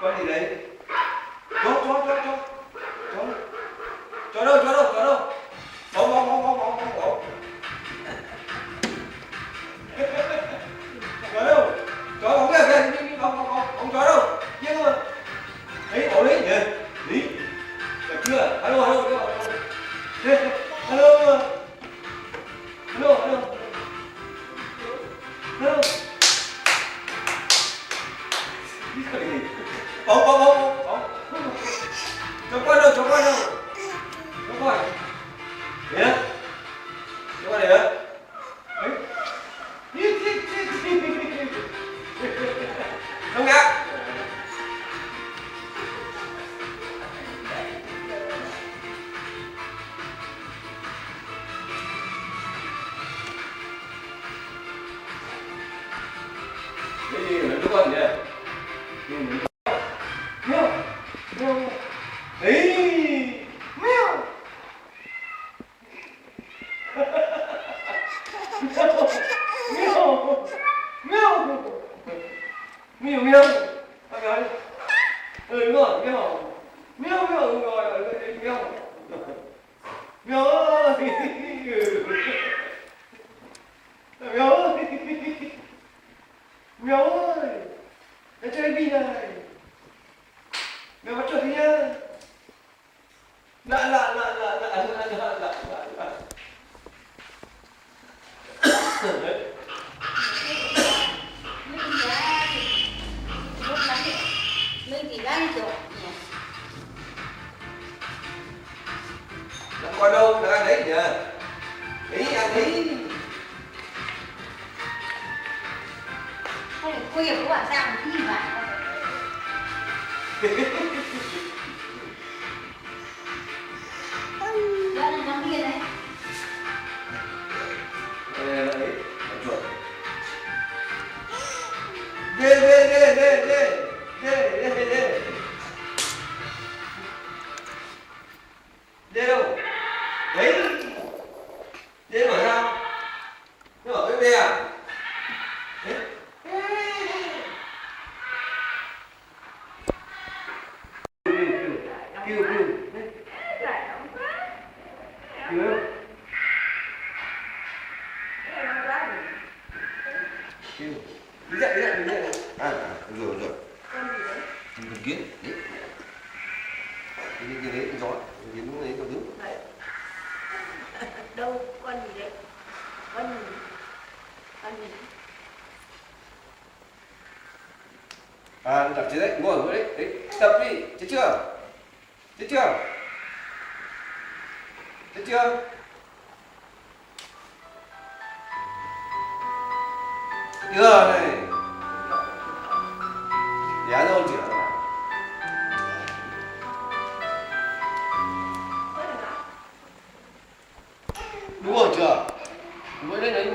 Con gì đấy? Chó. Chó. Chó đâu? Bóng. Chó đâu? Chó bóng kìa, bóng chó đâu? Kia cơ mà. Đấy, bóng đấy nhỉ? Lý. Được chưa? Alo. Thế, alo. Bóng. Chó con đâu? Chó con. Đấy á? Chó con này á? Đấy. Không ngã. Đấy đi, nó chó con nhỉ? Mèo. Đấy. Mèo. Mèo. Bác ơi. Đúng rồi, mèo. Đúng rồi, mèo. Mèo ơi. Mèo ơi. Nó chơi bi này. Mèo bắt chuột đi nhá. Lạ. Nó coi đâu, nó ăn đấy nhỉ? Đấy, ăn đấy. Thôi để cô hiểu các bạn sao mà cứ nhìn vào. Đó là con kia đấy. Đây là đấy, con chuột. Ghê. Ghê đâu? Đấy. Ghê bảo sao? Nó bảo cái à? Đấy. Kêu. Đấy. Kêu. Kêu. Đi dậy. À, rồi. Con kiến. Đấy. Cái đấy con gió. Con kiến lúc đấy con đứng. Đâu con gì đấy? Con gì? À, đặt trên đấy, ngồi ở đấy. Đấy, tập đi. Chết chưa? Đưa này. Đéo đâu chữa nào. Đúng rồi chưa? Mới đấy.